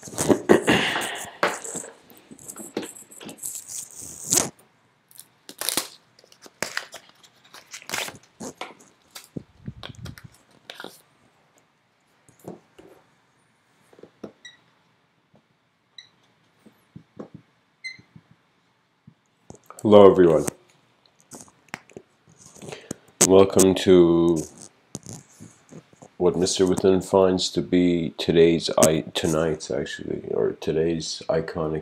Hello everyone. Welcome to what Mr. Within finds to be tonight's iconic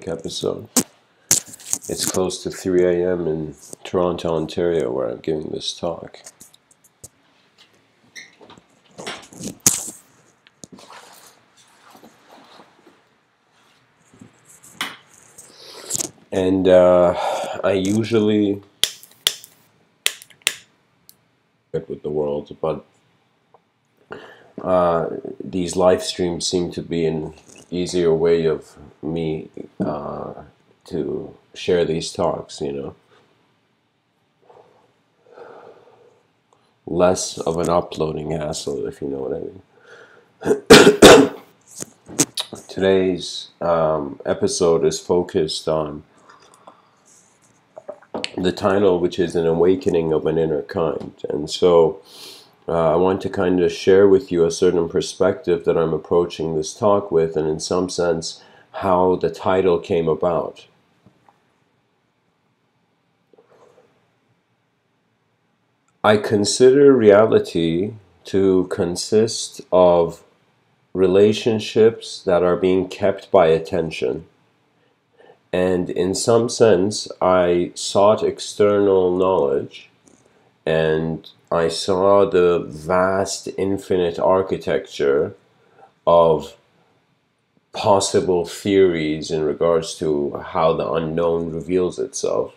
episode. It's close to 3 a.m. in Toronto, Ontario, where I'm giving this talk. And I usually get with the world, but these live streams seem to be an easier way of me to share these talks, you know. Less of an uploading hassle, if you know what I mean. Today's episode is focused on the title, which is An Awakening of an Inner Kind. And so I want to kind of share with you a certain perspective that I'm approaching this talk with, and in some sense, how the title came about. I consider reality to consist of relationships that are being kept by attention. And in some sense, I sought external knowledge, and I saw the vast infinite architecture of possible theories in regards to how the unknown reveals itself.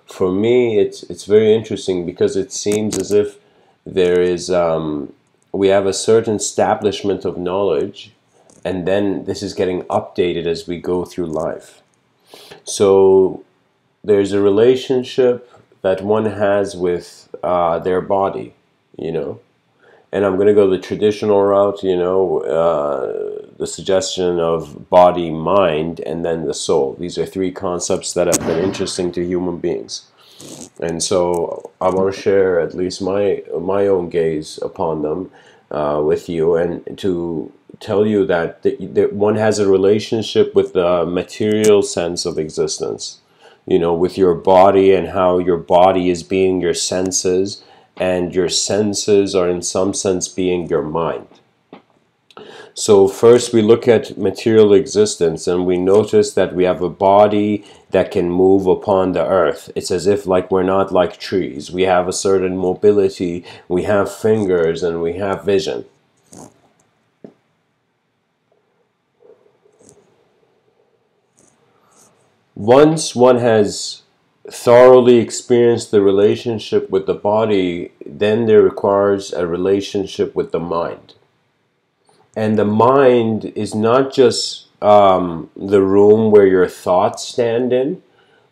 For me, it's very interesting because it seems as if there is we have a certain establishment of knowledge, and then this is getting updated as we go through life. So there's a relationship that one has with their body, you know. And I'm going to go the traditional route, you know, the suggestion of body, mind, and then the soul. These are three concepts that have been interesting to human beings. And so I want to share at least my own gaze upon them with you, and to tell you that one has a relationship with the material sense of existence, you know, with your body, and how your body is being your senses, and your senses are in some sense being your mind. So first we look at material existence, and we notice that we have a body that can move upon the earth. It's as if like we're not like trees. We have a certain mobility, we have fingers, and we have vision. Once one has thoroughly experienced the relationship with the body, then there requires a relationship with the mind. And the mind is not just the room where your thoughts stand in,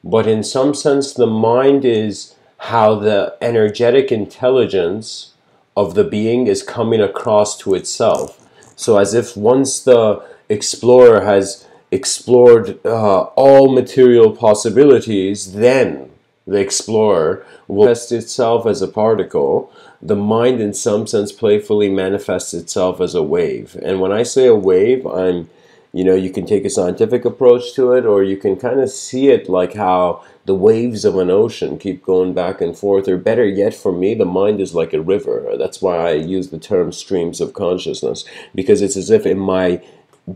but in some sense the mind is how the energetic intelligence of the being is coming across to itself. So as if once the explorer has explored all material possibilities, then the explorer will manifest itself as a particle. The mind in some sense playfully manifests itself as a wave. And when I say a wave, you know, you can take a scientific approach to it, or you can kind of see it like how the waves of an ocean keep going back and forth, or better yet, for me, the mind is like a river. That's why I use the term streams of consciousness, because it's as if in my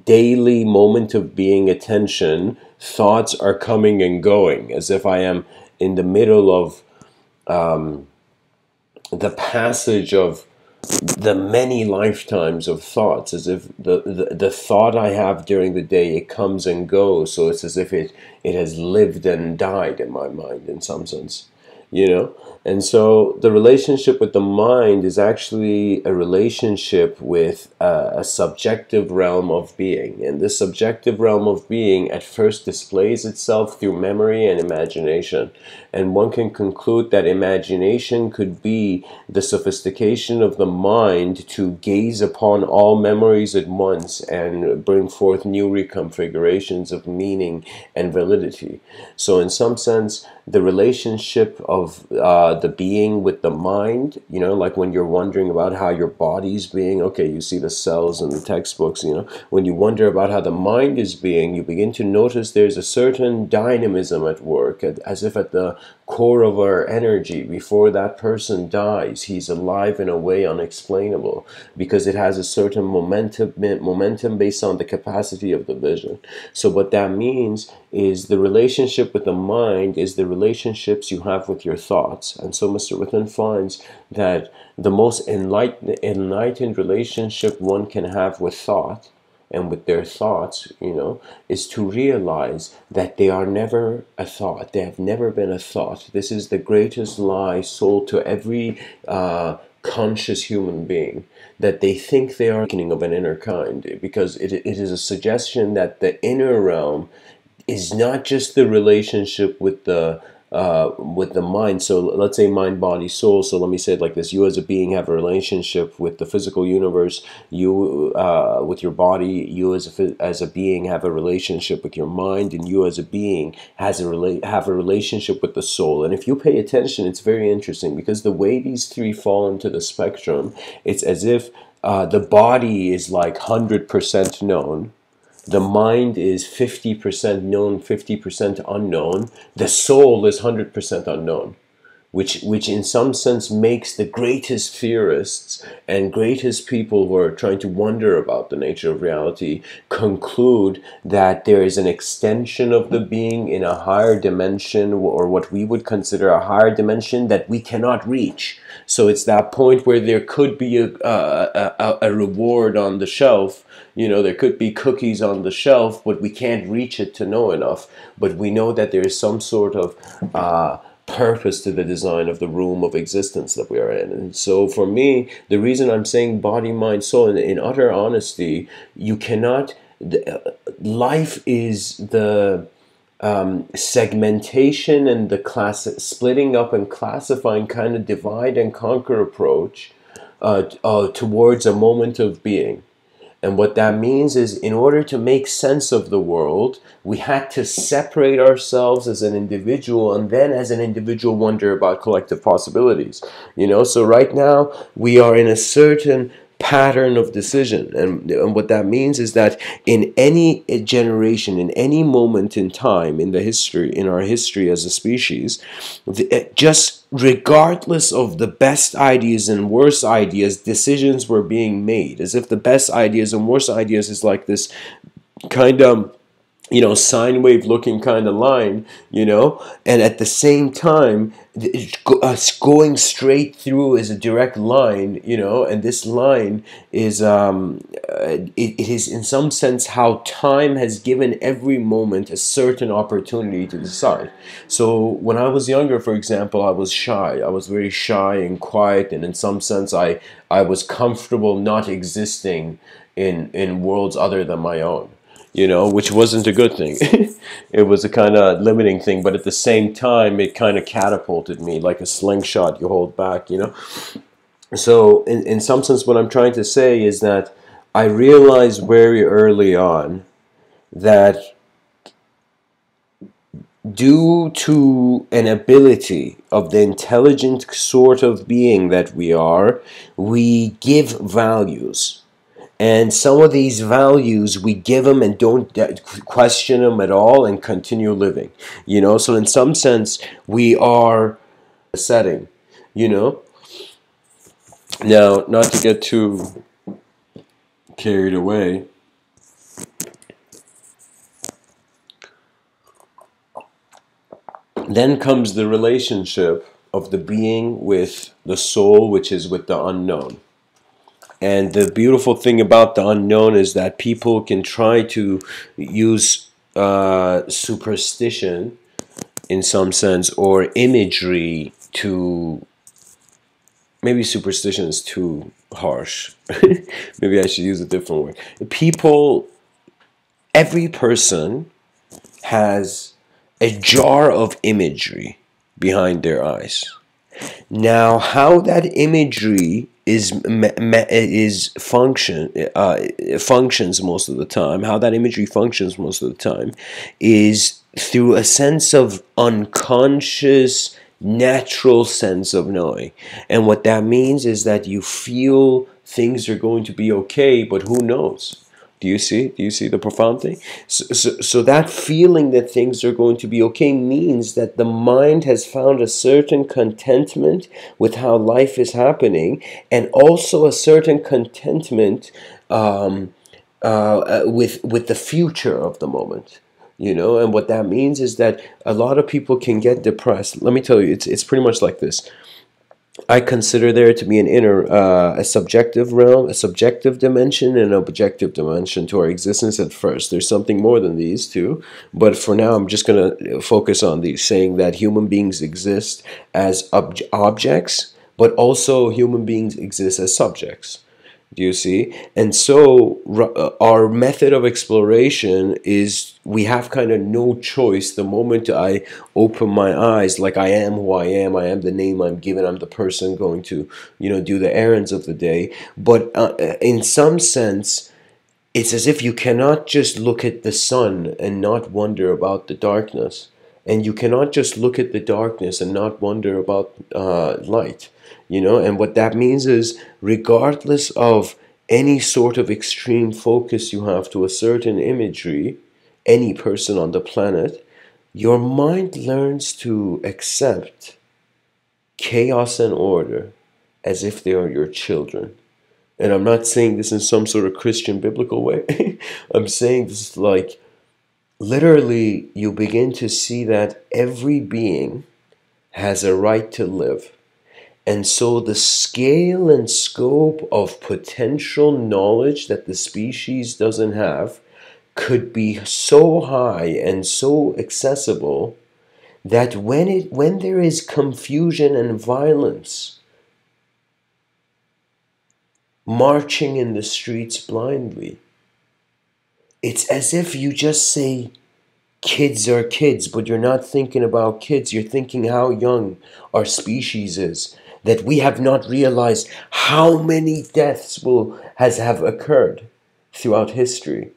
daily moment of being attention, thoughts are coming and going, as if I am in the middle of the passage of the many lifetimes of thoughts, as if the thought I have during the day, it comes and goes. So it's as if it has lived and died in my mind in some sense. you know. And so the relationship with the mind is actually a relationship with a subjective realm of being. And this subjective realm of being at first displays itself through memory and imagination. And one can conclude that imagination could be the sophistication of the mind to gaze upon all memories at once and bring forth new reconfigurations of meaning and validity. So in some sense, the relationship of the being with the mind, you know, like when you're wondering about how your body's being, okay, you see the cells in the textbooks, you know, when you wonder about how the mind is being, you begin to notice there's a certain dynamism at work, as if at the core of our energy, before that person dies, he's alive in a way unexplainable, because it has a certain momentum based on the capacity of the vision. So what that means is the relationship with the mind is the relationships you have with your thoughts. And so Mr. Within finds that the most enlightened relationship one can have with thought and with their thoughts, you know, is to realize that they are never a thought. They have never been a thought. This is the greatest lie sold to every conscious human being, that they think they are beginning of an inner kind, because it is a suggestion that the inner realm is not just the relationship with the mind. So let's say mind, body, soul. So let me say it like this: you as a being have a relationship with the physical universe. You with your body. You as a being have a relationship with your mind, and you as a being have a relationship with the soul. And if you pay attention, it's very interesting, because the way these three fall into the spectrum, it's as if the body is like 100% known. The mind is 50% known, 50% unknown. The soul is 100% unknown, which in some sense makes the greatest theorists and greatest people who are trying to wonder about the nature of reality conclude that there is an extension of the being in a higher dimension, or what we would consider a higher dimension that we cannot reach. So it's that point where there could be a reward on the shelf. You know, there could be cookies on the shelf, but we can't reach it to know enough. But we know that there is some sort of purpose to the design of the room of existence that we are in. And so for me, the reason I'm saying body, mind, soul, in utter honesty, you cannot, life is the segmentation and the splitting up and classifying kind of divide and conquer approach towards a moment of being. And what that means is, in order to make sense of the world, we had to separate ourselves as an individual, and then as an individual wonder about collective possibilities. You know, so right now we are in a certain pattern of decision, and what that means is that in any generation, in any moment in time in our history as a species, just regardless of the best ideas and worst ideas, decisions were being made, as if the best ideas and worst ideas is like this kind of, you know, sine wave looking kind of line, you know, and at the same time us going straight through is a direct line, you know, and this line is it is in some sense how time has given every moment a certain opportunity to decide. So when I was younger, for example, I was shy. I was very shy and quiet, and in some sense I was comfortable not existing in worlds other than my own, you know, which wasn't a good thing. It was a kind of limiting thing, but at the same time, it kind of catapulted me like a slingshot you hold back, you know. So in some sense, what I'm trying to say is that I realized very early on that due to an ability of the intelligent sort of being that we are, we give values. And some of these values, we give them and don't question them at all and continue living, you know. So in some sense, we are a setting, you know. Now, not to get too carried away, then comes the relationship of the being with the soul, which is with the unknown. And the beautiful thing about the unknown is that people can try to use superstition in some sense, or imagery, to, maybe superstition is too harsh. Maybe I should use a different word. People, every person has a jar of imagery behind their eyes. Now, how that imagery functions most of the time, how that imagery functions most of the time, is through a sense of unconscious, natural sense of knowing. And what that means is that you feel things are going to be okay, but who knows? Do you see? Do you see the profound thing? So that feeling that things are going to be okay means that the mind has found a certain contentment with how life is happening, and also a certain contentment with the future of the moment. You know, and what that means is that a lot of people can get depressed. Let me tell you, it's pretty much like this. I consider there to be an inner, a subjective realm, a subjective dimension, and an objective dimension to our existence at first. There's something more than these two, but for now I'm just going to focus on these, saying that human beings exist as objects, but also human beings exist as subjects. Do you see? And so our method of exploration is we have kind of no choice. The moment I open my eyes, like I am who I am the name I'm given, I'm the person going to, do the errands of the day. But in some sense, it's as if you cannot just look at the sun and not wonder about the darkness. And you cannot just look at the darkness and not wonder about light. And what that means is, regardless of any sort of extreme focus you have to a certain imagery, any person on the planet, your mind learns to accept chaos and order as if they are your children. And I'm not saying this in some sort of Christian biblical way. I'm saying this like, literally, you begin to see that every being has a right to live. And so the scale and scope of potential knowledge that the species doesn't have could be so high and so accessible that when there is confusion and violence marching in the streets blindly, it's as if you just say kids are kids, but you're not thinking about kids. You're thinking how young our species is, that we have not realized how many deaths have occurred throughout history.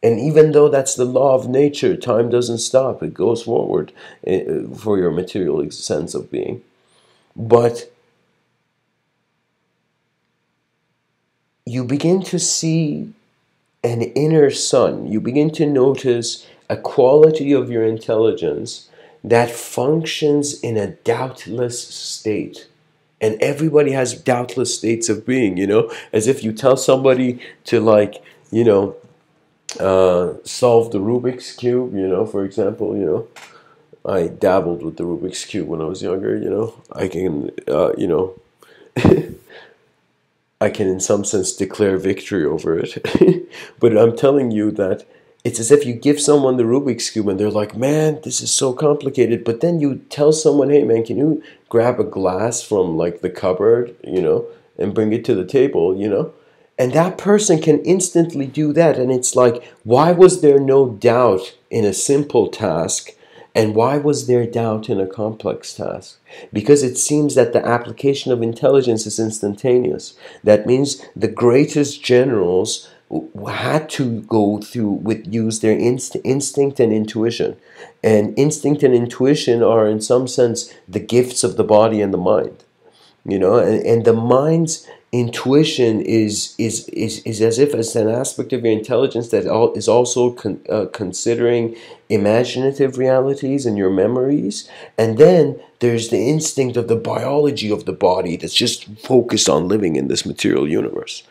And even though that's the law of nature, time doesn't stop. It goes forward for your material sense of being. But you begin to see an inner sun. You begin to notice a quality of your intelligence that functions in a doubtless state. And everybody has doubtless states of being, as if you tell somebody to solve the Rubik's Cube, for example, I dabbled with the Rubik's Cube when I was younger, I can, I can in some sense declare victory over it. But I'm telling you that it's as if you give someone the Rubik's Cube and they're like, man, this is so complicated. But then you tell someone, hey, man, can you grab a glass from like the cupboard, and bring it to the table, And that person can instantly do that. And it's like, why was there no doubt in a simple task? And why was there doubt in a complex task? Because it seems that the application of intelligence is instantaneous. That means the greatest generals had to go through use their instinct and intuition. And instinct and intuition are in some sense the gifts of the body and the mind. And the mind's intuition is as if as an aspect of your intelligence that is also considering imaginative realities and your memories. And then there's the instinct of the biology of the body that's just focused on living in this material universe.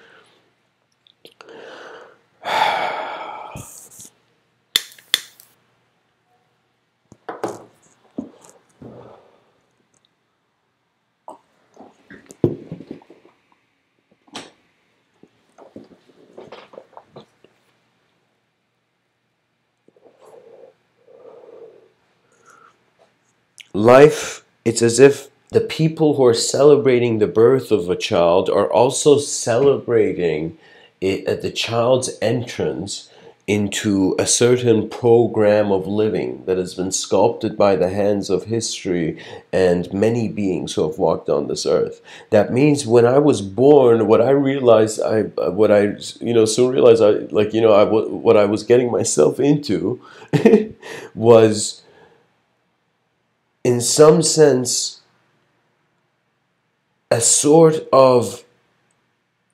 Life, it's as if the people who are celebrating the birth of a child are also celebrating it at the child's entrance into a certain program of living that has been sculpted by the hands of history and many beings who have walked on this earth. That means when I was born, what I realized, what I soon realized, what I was getting myself into was, in some sense, a sort of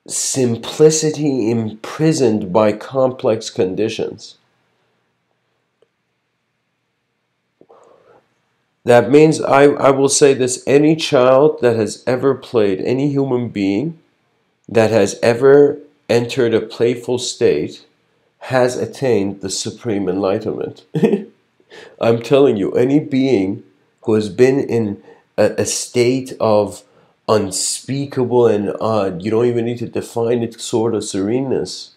simplicity imprisoned by complex conditions. That means I will say this: any child that has ever played, any human being that has ever entered a playful state has attained the supreme enlightenment. I'm telling you, any being who has been in a state of unspeakable and odd, you don't even need to define it, sort of sereneness,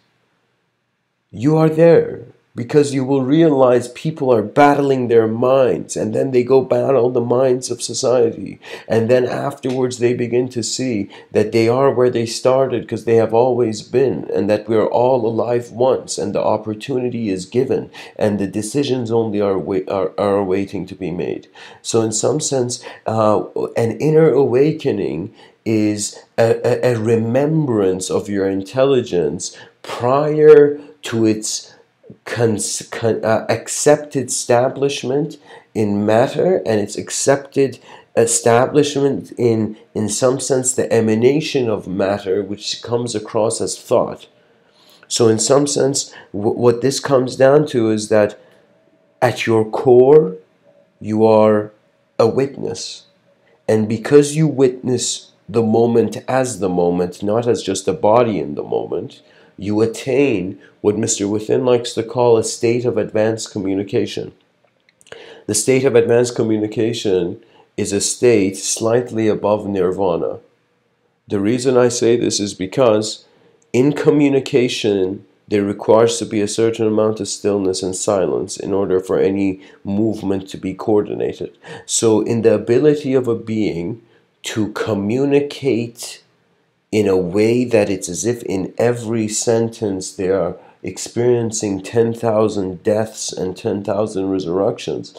you are there. Because you will realize people are battling their minds, and then they go battle the minds of society. And then afterwards they begin to see that they are where they started because they have always been, and that we are all alive once, and the opportunity is given, and the decisions only are waiting to be made. So in some sense, an inner awakening is a remembrance of your intelligence prior to its accepted establishment in matter, and its accepted establishment in some sense the emanation of matter, which comes across as thought. So in some sense, what this comes down to is that at your core you are a witness, and because you witness the moment as the moment, not as just a body in the moment, you attain what Mr. Within likes to call a state of advanced communication. The state of advanced communication is a state slightly above nirvana. The reason I say this is because in communication there requires to be a certain amount of stillness and silence in order for any movement to be coordinated. So in the ability of a being to communicate in a way that it's as if in every sentence they are experiencing 10,000 deaths and 10,000 resurrections,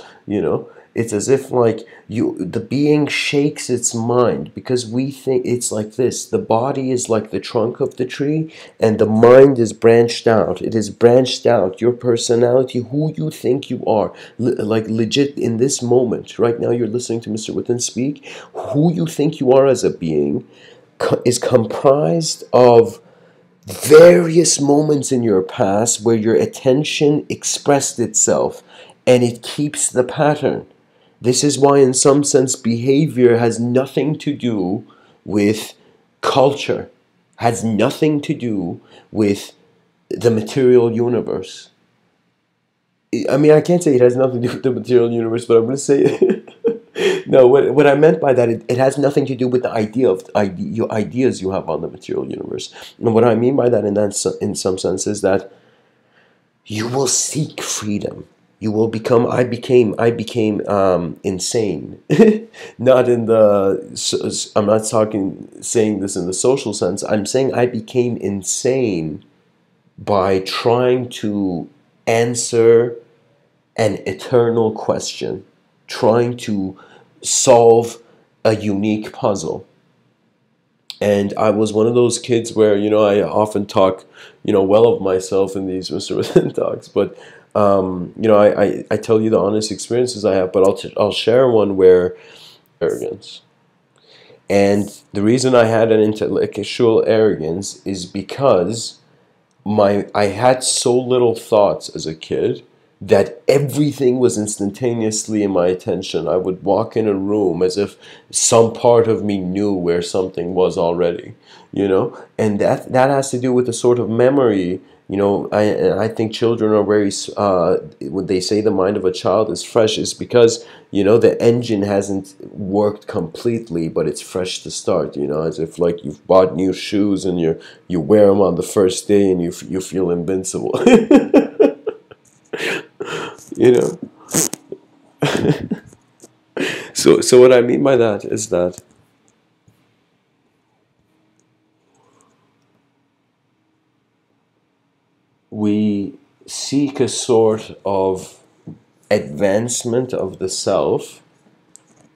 it's as if the being shakes its mind, because we think it's like this: the body is like the trunk of the tree, and the mind is branched out. It is branched out. Your personality, who you think you are, like legit in this moment, right now you're listening to Mr. Within speak, who you think you are as a being is comprised of various moments in your past where your attention expressed itself, and it keeps the pattern. This is why in some sense behavior has nothing to do with culture, has nothing to do with the material universe. I mean, I can't say it has nothing to do with the material universe, but I'm going to say no, what I meant by that, it has nothing to do with the ideas you have on the material universe. And what I mean by that in some sense is that you will seek freedom. You will become. I became insane. Not in the. I'm not saying this in the social sense. I'm saying I became insane by trying to answer an eternal question, trying to solve a unique puzzle. And I was one of those kids where, I often talk, well of myself in these Mr. Within talks, but, I tell you the honest experiences I have, but I'll share one where arrogance. And the reason I had an intellectual arrogance is because I had so little thoughts as a kid that everything was instantaneously in my attention. I would walk in a room as if some part of me knew where something was already, and that has to do with a sort of memory. I think children are very, when they say the mind of a child is fresh, is because, the engine hasn't worked completely, but it's fresh to start, as if like you've bought new shoes and you wear them on the first day and you feel invincible. So what I mean by that is that we seek a sort of advancement of the self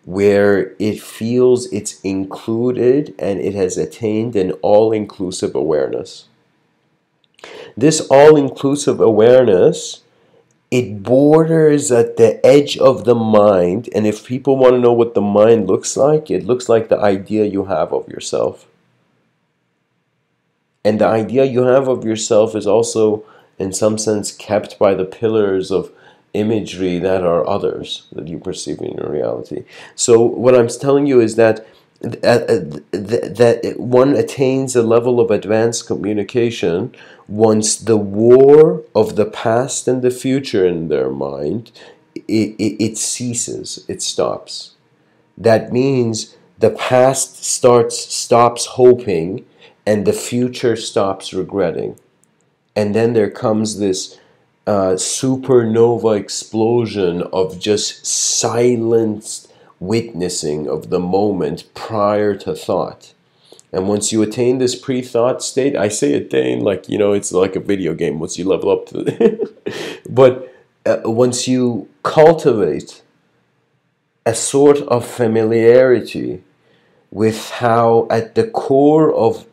where it feels it's included and it has attained an all-inclusive awareness. This all-inclusive awareness, it borders at the edge of the mind, and if people want to know what the mind looks like, it looks like the idea you have of yourself. And the idea you have of yourself is also, in some sense, kept by the pillars of imagery that are others that you perceive in your reality. So what I'm telling you is that that one attains a level of advanced communication once the war of the past and the future in their mind, it ceases, it stops. That means the past stops hoping and the future stops regretting. And then there comes this supernova explosion of just silenced witnessing of the moment prior to thought. And once you attain this pre-thought state, I say attain like, you know, it's like a video game once you level up to the but once you cultivate a sort of familiarity with how at the core of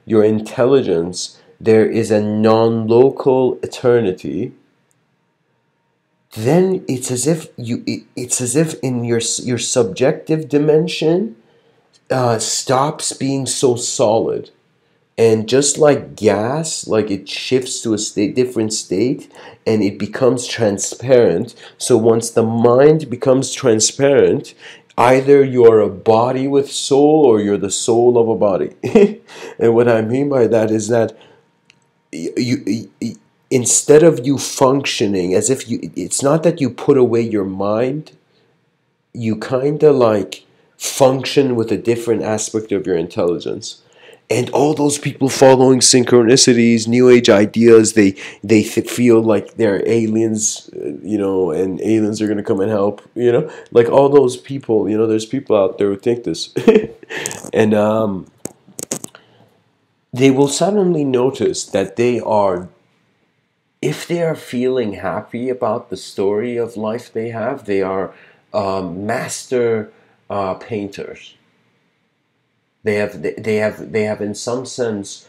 your intelligence there is a non-local eternity, then it's as if in your subjective dimension stops being so solid, and just like gas, like it shifts to a different state and it becomes transparent. So once the mind becomes transparent, either you're a body with soul or you're the soul of a body. And what I mean by that is that you instead of you functioning as if you, it's not that you put away your mind, you kind of like function with a different aspect of your intelligence. And all those people following synchronicities, new age ideas, they feel like they're aliens, you know, and aliens are going to come and help, you know, like all those people, you know, there's people out there who think this. And they will suddenly notice that they are, if they are feeling happy about the story of life they have, they are master painters. They have in some sense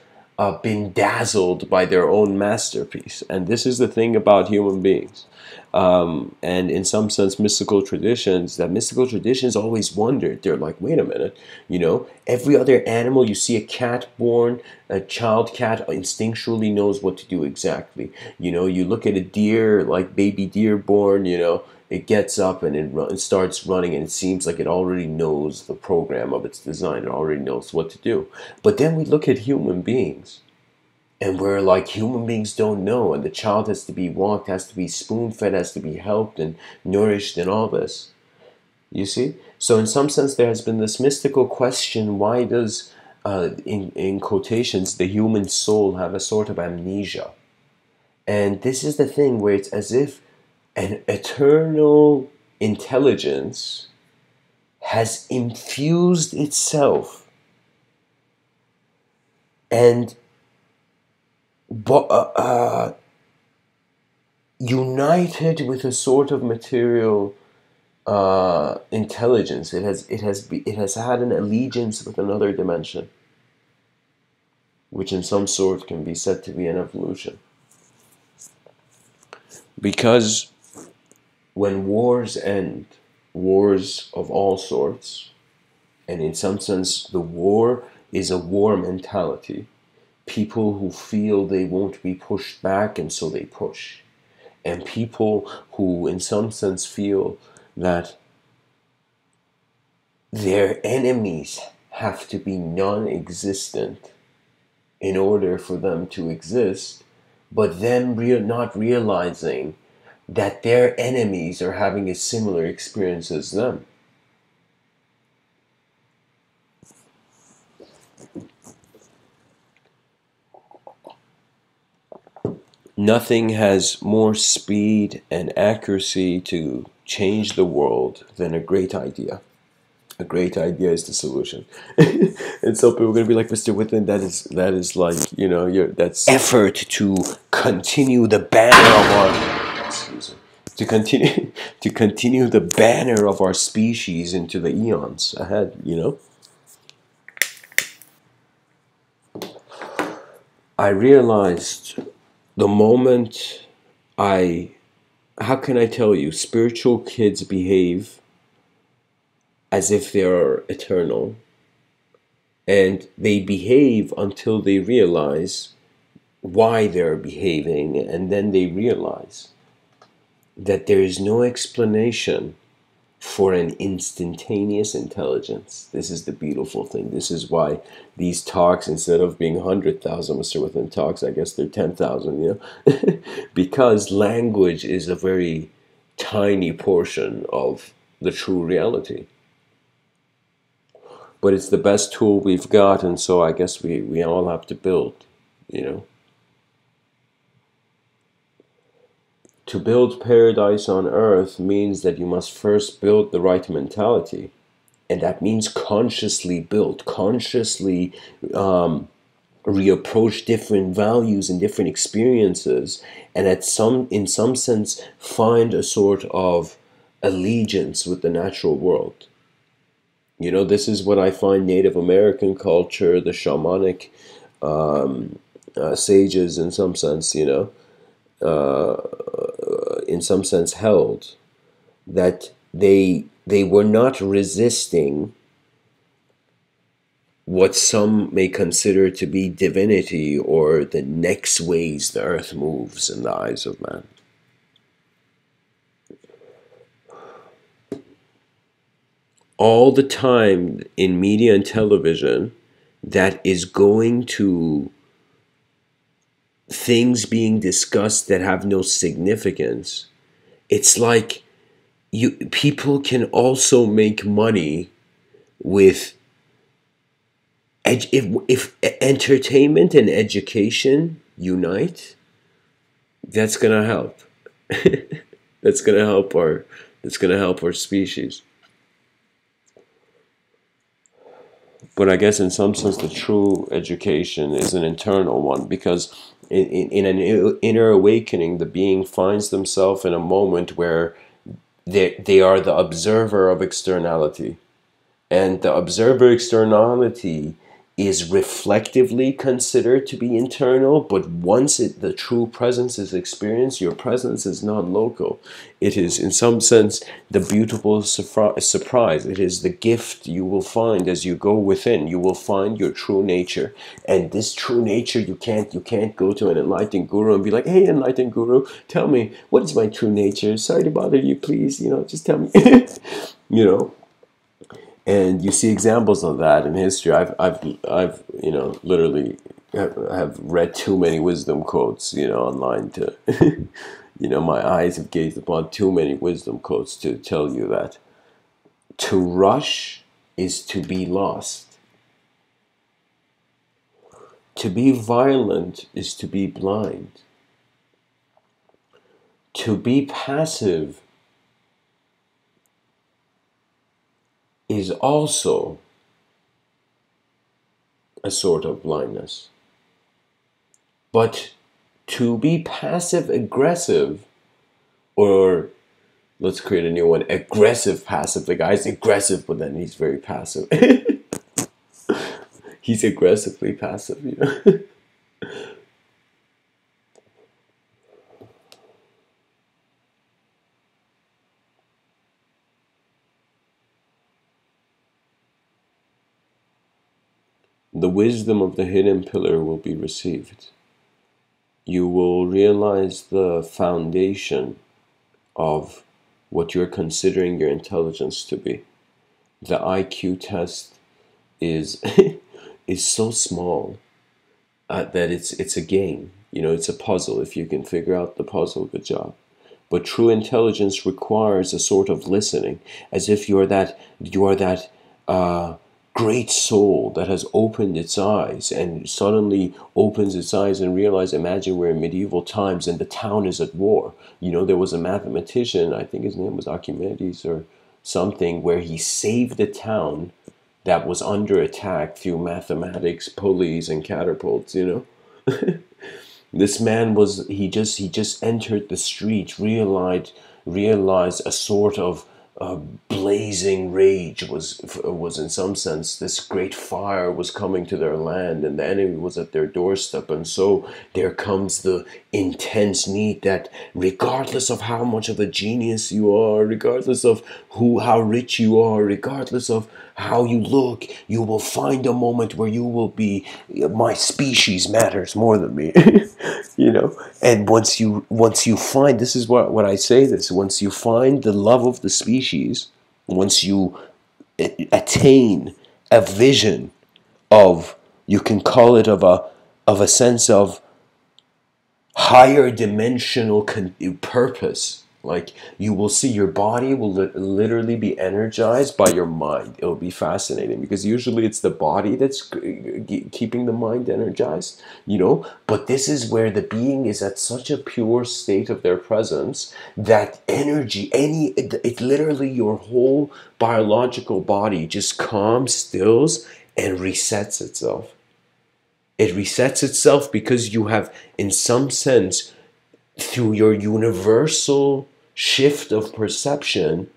been dazzled by their own masterpiece. And this is the thing about human beings. And in some sense, mystical traditions always wondered. They're like, wait a minute, you know, every other animal, you see a cat born, a child cat instinctually knows what to do exactly. You know, you look at a deer, like baby deer born, you know, it gets up and it starts running, and it seems like it already knows the program of its design. It already knows what to do. But then we look at human beings, and we're like, human beings don't know, and the child has to be walked, has to be spoon-fed, has to be helped and nourished and all this. You see? So in some sense there has been this mystical question, why does, in quotations, the human soul have a sort of amnesia? And this is the thing where it's as if an eternal intelligence has infused itself and united with a sort of material intelligence. It has had an allegiance with another dimension, which in some sort can be said to be an evolution. Because when wars end, wars of all sorts, and in some sense the war is a war mentality, people who feel they won't be pushed back and so they push, and people who in some sense feel that their enemies have to be non-existent in order for them to exist, but then not realizing that their enemies are having a similar experience as them. Nothing has more speed and accuracy to change the world than a great idea. A great idea is the solution. And so people are going to be like, Mr. Within, that is like, that's effort to continue the banner of our, excuse me, to continue to continue the banner of our species into the eons ahead. I realized the moment how can I tell you, spiritual kids behave as if they are eternal, and they behave until they realize why they're behaving, and then they realize that there is no explanation for an instantaneous intelligence. This is the beautiful thing. This is why these talks, instead of being 100,000 Mr. Within talks, I guess they're 10,000, because language is a very tiny portion of the true reality. But it's the best tool we've got, and so I guess we all have to build. To build paradise on earth means that you must first build the right mentality. And that means consciously build, consciously reapproach different values and different experiences, and in some sense find a sort of allegiance with the natural world. This is what I find Native American culture, the shamanic sages, in some sense, in some sense held, that they were not resisting what some may consider to be divinity or the next ways the earth moves in the eyes of man. All the time in media and television, that is going to things being discussed that have no significance. It's like people can also make money with if entertainment and education unite. That's gonna help. That's gonna help our species. But I guess in some sense the true education is an internal one, because in an inner awakening, the being finds themselves in a moment where they are the observer of externality. And the observer externality is reflectively considered to be internal, but once the true presence is experienced, your presence is not local. It is, in some sense, the beautiful surprise. It is the gift you will find as you go within. You will find your true nature, and this true nature, you can't go to an enlightened guru and be like, "Hey, enlightened guru, tell me what is my true nature. Sorry to bother you, please. Just tell me." And you see examples of that in history. I've literally have read too many wisdom quotes, online to, my eyes have gazed upon too many wisdom quotes to tell you that to rush is to be lost. To be violent is to be blind. To be passive is also a sort of blindness. But to be passive aggressive, or let's create a new one, aggressive passive. The guy's aggressive, but then he's very passive. He's aggressively passive, The wisdom of the hidden pillar will be received. You will realize the foundation of what you're considering your intelligence to be. The IQ test is is so small that it's a game. It's a puzzle. If you can figure out the puzzle, good job. But true intelligence requires a sort of listening, as if you are that great soul that has opened its eyes and suddenly opens its eyes and realizes, imagine we're in medieval times and the town is at war. There was a mathematician, I think his name was Archimedes or something where he saved a town that was under attack through mathematics, pulleys, and catapults, you know. This man was, he just entered the street, realized a sort of blazing rage was in some sense, this great fire was coming to their land, and the enemy was at their doorstep. And so there comes the intense need that regardless of how much of a genius you are, regardless of how rich you are, regardless of how you look, you will find a moment where you will be, my species matters more than me. You know. And once you find, this is what I say this, once you find the love of the species, once you attain a vision of, you can call it of a sense of higher dimensional purpose. Like, you will see your body will literally be energized by your mind. It'll be fascinating, because usually it's the body that's keeping the mind energized, you know. But this is where the being is at such a pure state of their presence that energy, it literally, your whole biological body just calms, stills, and resets itself. It resets itself because you have, in some sense, through your universal shift of perception,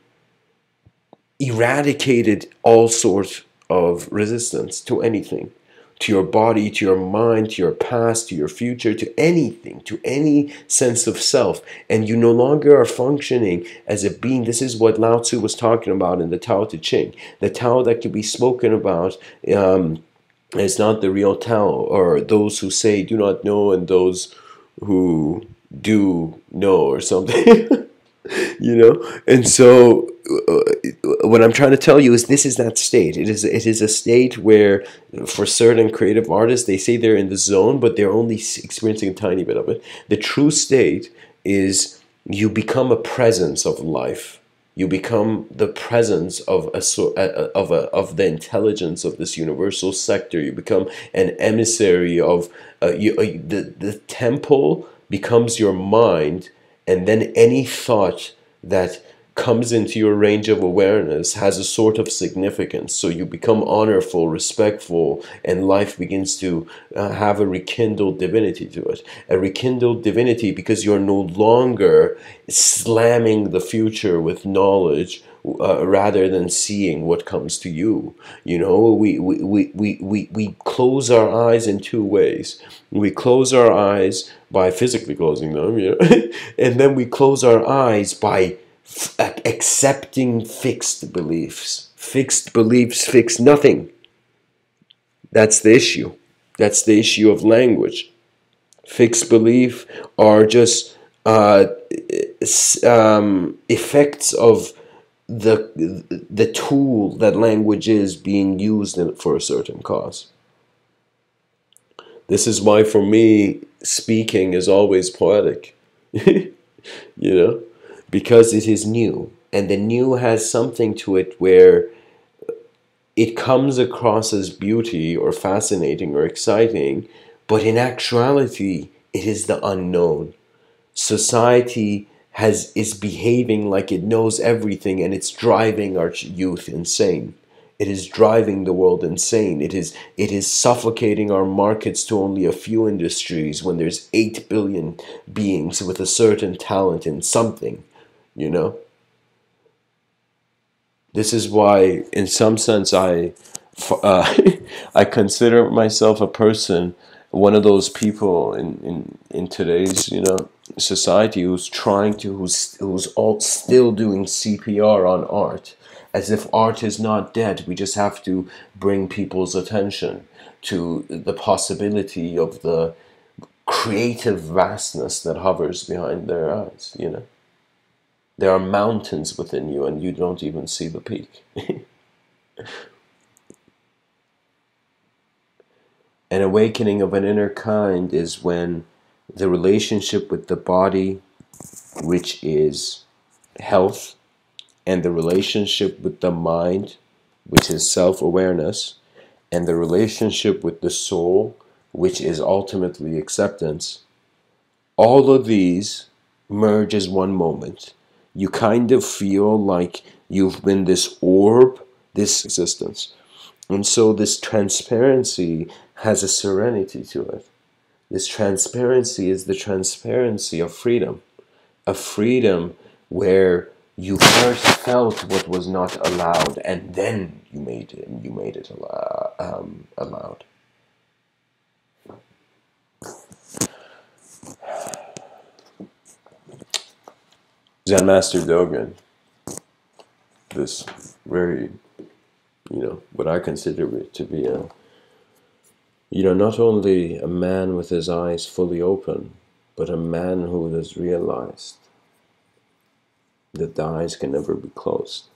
eradicated all sorts of resistance to anything, to your body, to your mind, to your past, to your future, to anything, to any sense of self. And you no longer are functioning as a being. This is what Lao Tzu was talking about in the Tao Te Ching. The Tao that can be spoken about is not the real Tao, or those who say do not know and those who do know, or something. You know. And so what I'm trying to tell you is, this is that state. It is a state where, for certain creative artists, they say they're in the zone, but they're only experiencing a tiny bit of it. The true state is, you become a presence of life. You become the presence of the intelligence of this universal sector. You become an emissary of the temple becomes your mind, and then any thought that comes into your range of awareness has a sort of significance. So you become honorful, respectful, and life begins to have a rekindled divinity to it. A rekindled divinity because you're no longer slamming the future with knowledge, rather than seeing what comes to you. You know, we close our eyes in two ways. We close our eyes by physically closing them, you know, and then we close our eyes by accepting fixed beliefs. Fixed beliefs fix nothing. That's the issue. That's the issue of language. Fixed belief are just effects of the tool that language is being used for a certain cause. This is why, for me, speaking is always poetic. You know, because it is new, and the new has something to it where it comes across as beauty or fascinating or exciting, but in actuality it is the unknown. Society is behaving like it knows everything, and it's driving our youth insane. It is driving the world insane. It is suffocating our markets to only a few industries when there's 8 billion beings with a certain talent in something, you know. This is why, in some sense, I consider myself a person, one of those people in today's, you know, society who's all still doing CPR on art, as if art is not dead. We just have to bring people's attention to the possibility of the creative vastness that hovers behind their eyes, you know. There are mountains within you, and you don't even see the peak. An awakening of an inner kind is when the relationship with the body, which is health, and the relationship with the mind, which is self-awareness, and the relationship with the soul, which is ultimately acceptance, all of these merge as one moment. You kind of feel like you've been this orb, this existence. And so this transparency has a serenity to it. This transparency is the transparency of freedom. A freedom where you first felt what was not allowed, and then you made it allowed. Zen Master Dogen, this very, what I consider it to be not only a man with his eyes fully open, but a man who has realized that the eyes can never be closed.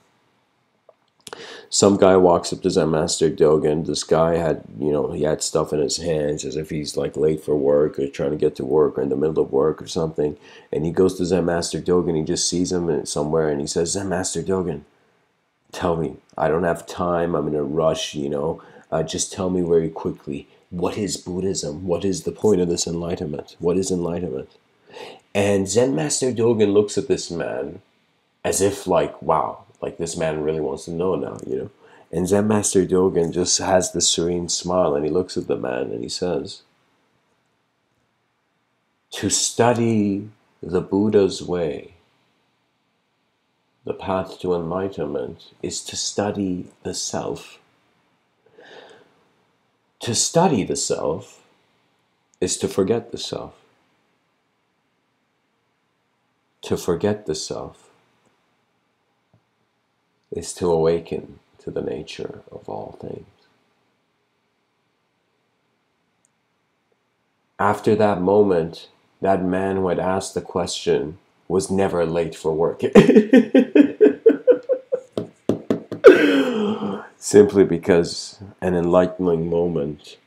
Some guy walks up to Zen Master Dogen. This guy had, he had stuff in his hands as if he's like late for work or trying to get to work or in the middle of work or something. And he goes to Zen Master Dogen. He just sees him somewhere and he says, Zen Master Dogen, tell me, I don't have time. I'm in a rush, just tell me very quickly, what is Buddhism? What is the point of this enlightenment? What is enlightenment? And Zen Master Dogen looks at this man as if like, wow, like this man really wants to know now, And Zen Master Dogen just has this serene smile and he looks at the man and he says, to study the Buddha's way, the path to enlightenment, is to study the self. To study the self is to forget the self. To forget the self is to awaken to the nature of all things. After that moment, that man who had asked the question was never late for work. Simply because an enlightening moment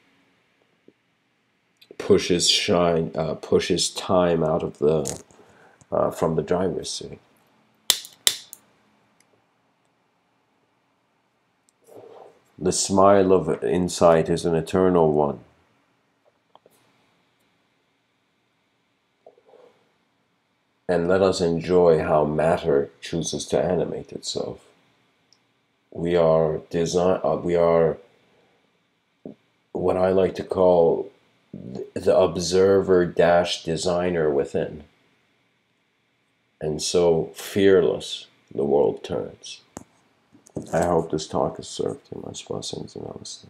pushes time out of from the driver's seat. The smile of insight is an eternal one. And let us enjoy how matter chooses to animate itself. We are what I like to call the observer-designer within. And so fearless, the world turns. I hope this talk has served you. Much blessings and namaste.